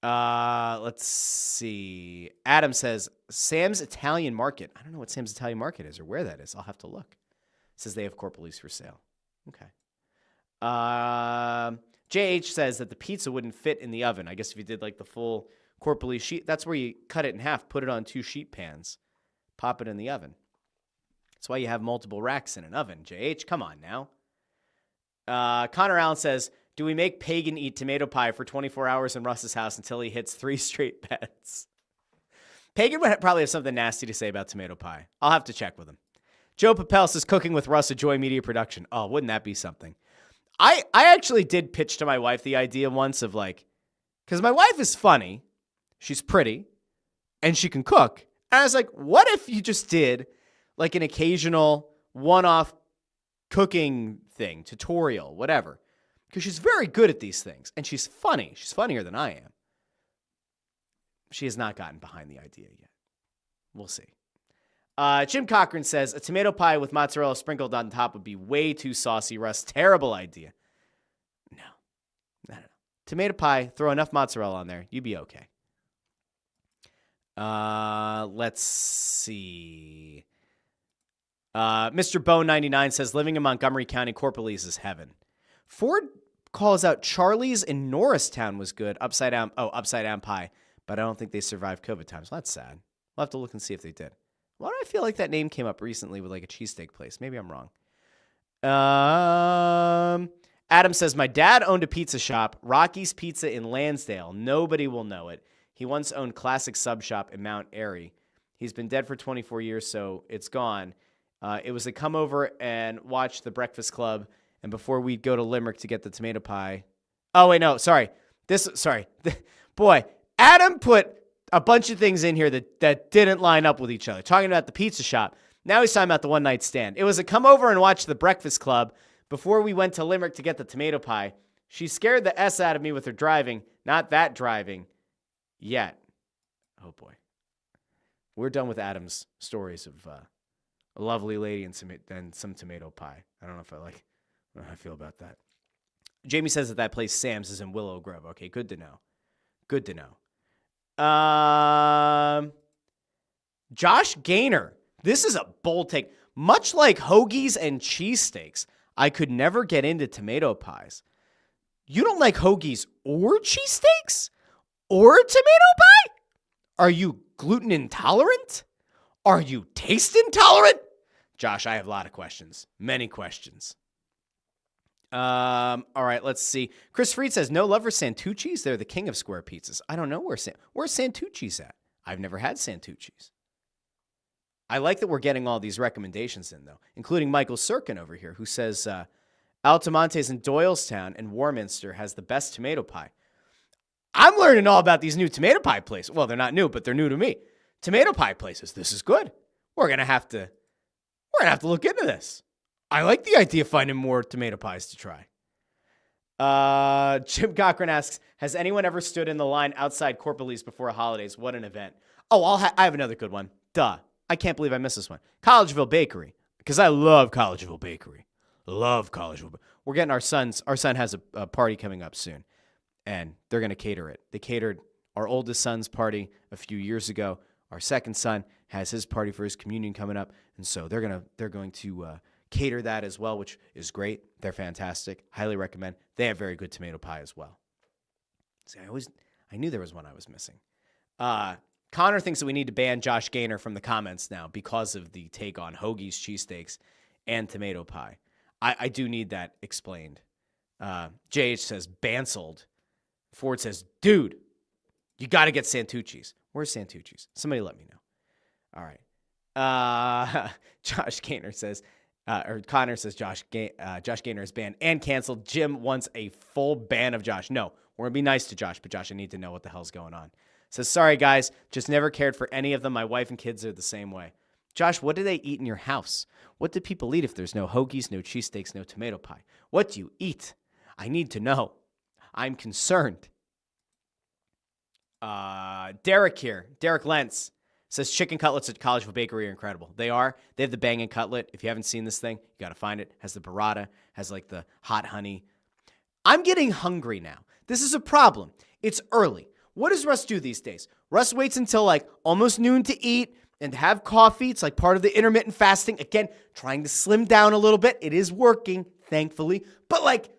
I will. Let's see. Adam says, Sam's Italian Market. I don't know what Sam's Italian Market is or where that is. I'll have to look. It says they have corporate for sale. Okay. JH says that the pizza wouldn't fit in the oven. I guess if you did like the full corporate sheet, that's where you cut it in half, put it on 2 sheet pans, pop it in the oven. That's why you have multiple racks in an oven. JH, come on now. Connor Allen says, do we make Pagan eat tomato pie for 24 hours in Russ's house until he hits 3 straight bets? Pagan would probably have something nasty to say about tomato pie. I'll have to check with him. Joe Papel says, cooking with Russ, a Joy Media production. Oh, wouldn't that be something? I actually did pitch to my wife the idea once of like, because my wife is funny, she's pretty, and she can cook. And I was like, what if you just did like an occasional one-off cooking thing, tutorial, whatever. Because she's very good at these things, and she's funny. She's funnier than I am. She has not gotten behind the idea yet. We'll see. Jim Cochran says, a tomato pie with mozzarella sprinkled on top would be way too saucy, Russ. Terrible idea. No. Tomato pie, throw enough mozzarella on there. You'd be okay. Let's see. Mr. Bone 99 says, living in Montgomery County, Corporalese is heaven. Ford calls out Charlie's in Norristown was good. Upside down pie. But I don't think they survived COVID times. Well, that's sad. We'll have to look and see if they did. Why do I feel like that name came up recently with like a cheesesteak place? Maybe I'm wrong. Adam says, my dad owned a pizza shop, Rockies Pizza in Lansdale. Nobody will know it. He once owned Classic Sub Shop in Mount Airy. He's been dead for 24 years, so it's gone. It was a come over and watch The Breakfast Club, and before we'd go to Limerick to get the tomato pie. Oh, wait, no, sorry. Boy, Adam put a bunch of things in here that didn't line up with each other. Talking about the pizza shop. Now he's talking about the one-night stand. It was a come over and watch The Breakfast Club before we went to Limerick to get the tomato pie. She scared the S out of me with her driving. Not that driving yet. Oh, boy. We're done with Adam's stories of a lovely lady and some tomato pie. I don't know how I feel about that. Jamie says that place, Sam's, is in Willow Grove. Okay, good to know. Good to know. Josh Gaynor. This is a bold take. Much like hoagies and cheesesteaks, I could never get into tomato pies. You don't like hoagies or cheesesteaks? Or tomato pie? Are you gluten intolerant? Are you taste intolerant? Josh, I have a lot of questions. Many questions. All right, let's see. Chris Freed says, no love for Santucci's. They're the king of square pizzas. I don't know where's Santucci's at. I've never had Santucci's. I like that we're getting all these recommendations in, though, including Michael Sirkin over here, who says Altamonte's in Doylestown and Warminster has the best tomato pie. I'm learning all about these new tomato pie places. Well, they're not new, but they're new to me. Tomato pie places. This is good. We're gonna have to look into this. I like the idea of finding more tomato pies to try. Jim Cochran asks, has anyone ever stood in the line outside Corporalese before holidays? What an event. Oh, I have another good one. Duh. I can't believe I missed this one. Collegeville Bakery. Because I love Collegeville Bakery. Love Collegeville. We're getting our son has a party coming up soon. And they're going to cater it. They catered our oldest son's party a few years ago. Our second son has his party for his communion coming up. And so they're going to cater that as well, which is great. They're fantastic. Highly recommend. They have very good tomato pie as well. See, I knew there was one I was missing. Connor thinks that we need to ban Josh Gaynor from the comments now because of the take on hoagies, cheesesteaks, and tomato pie. I do need that explained. JH says, banceled. Ford says, dude, you got to get Santucci's. Where's Santucci's? Somebody let me know. All right. Josh Gaynor says, Connor says Josh Gaynor is banned and canceled. Jim wants a full ban of Josh. No, we're going to be nice to Josh, but Josh, I need to know what the hell's going on. Says, sorry, guys, just never cared for any of them. My wife and kids are the same way. Josh, what do they eat in your house? What do people eat if there's no hoagies, no cheesesteaks, no tomato pie? What do you eat? I need to know. I'm concerned. Derek here. Derek Lentz says chicken cutlets at Collegeville Bakery are incredible. They are. They have the banging cutlet. If you haven't seen this thing, you got to find it. Has the burrata, has like the hot honey. I'm getting hungry now. This is a problem. It's early. What does Russ do these days? Russ waits until like almost noon to eat and have coffee. It's like part of the intermittent fasting. Again, trying to slim down a little bit. It is working, thankfully. But like,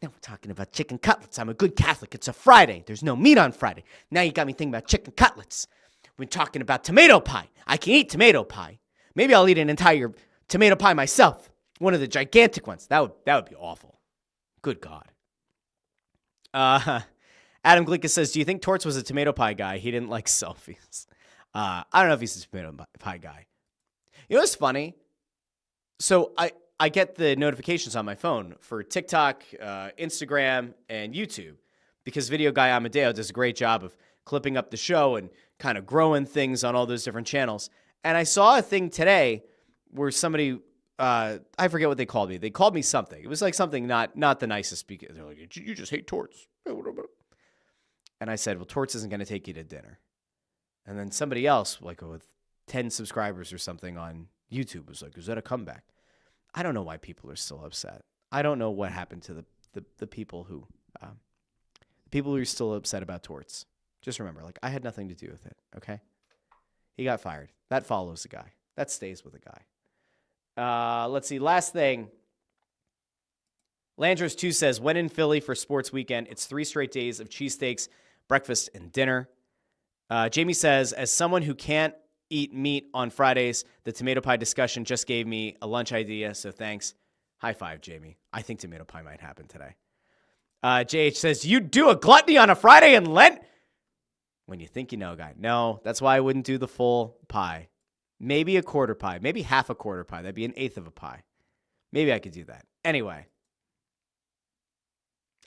now we're talking about chicken cutlets. I'm a good Catholic. It's a Friday. There's no meat on Friday. Now you got me thinking about chicken cutlets. We're talking about tomato pie. I can eat tomato pie. Maybe I'll eat an entire tomato pie myself. One of the gigantic ones. That would be awful. Good God. Adam Glicka says, do you think Torts was a tomato pie guy? He didn't like selfies. I don't know if he's a tomato pie guy. You know what's funny? So I get the notifications on my phone for TikTok, Instagram, and YouTube because video guy Amadeo does a great job of clipping up the show and kind of growing things on all those different channels. And I saw a thing today where somebody, I forget what they called me. They called me something. It was like something not the nicest. Because they're like, you just hate Torts. And I said, well, Torts isn't going to take you to dinner. And then somebody else, like with 10 subscribers or something on YouTube, was like, is that a comeback? I don't know why people are still upset. I don't know what happened to the people who are still upset about Torts. Just remember, like, I had nothing to do with it, okay? He got fired. That follows the guy. That stays with the guy. Let's see. Last thing. Landros 2 says, when in Philly for sports weekend, it's 3 straight days of cheesesteaks, breakfast, and dinner. Jamie says, as someone who can't eat meat on Fridays, the tomato pie discussion just gave me a lunch idea, so thanks. High five, Jamie. I think tomato pie might happen today. JH says, you do a gluttony on a Friday in Lent? When you think you know, guy. No, that's why I wouldn't do the full pie. Maybe a quarter pie. Maybe half a quarter pie. That'd be an eighth of a pie. Maybe I could do that. Anyway,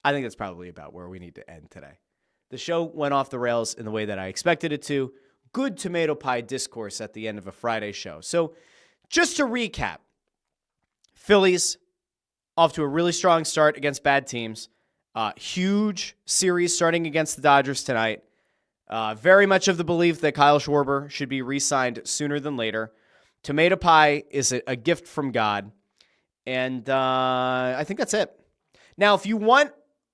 I think that's probably about where we need to end today. The show went off the rails in the way that I expected it to. Good tomato pie discourse at the end of a Friday show. So just to recap, Phillies off to a really strong start against bad teams. Huge series starting against the Dodgers tonight. Very much of the belief that Kyle Schwarber should be re-signed sooner than later. Tomato pie is a gift from God. And I think that's it. Now, if you want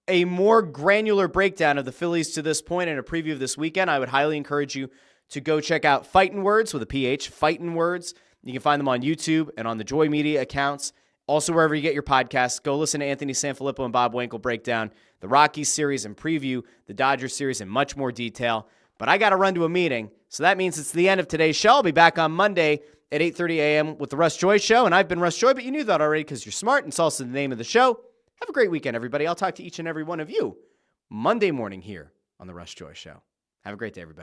a more granular breakdown of the Phillies to this point and a preview of this weekend, I would highly encourage you to go check out Phightin Words with a PH, Phightin Words. You can find them on YouTube and on the Joy Media accounts. Also, wherever you get your podcasts, go listen to Anthony Sanfilippo and Bob Wankel break down the Rockies series and preview the Dodgers series in much more detail. But I got to run to a meeting, so that means it's the end of today's show. I'll be back on Monday at 8:30 a.m. with the Russ Joy Show, and I've been Russ Joy, but you knew that already because you're smart, and it's also the name of the show. Have a great weekend, everybody. I'll talk to each and every one of you Monday morning here on the Russ Joy Show. Have a great day, everybody.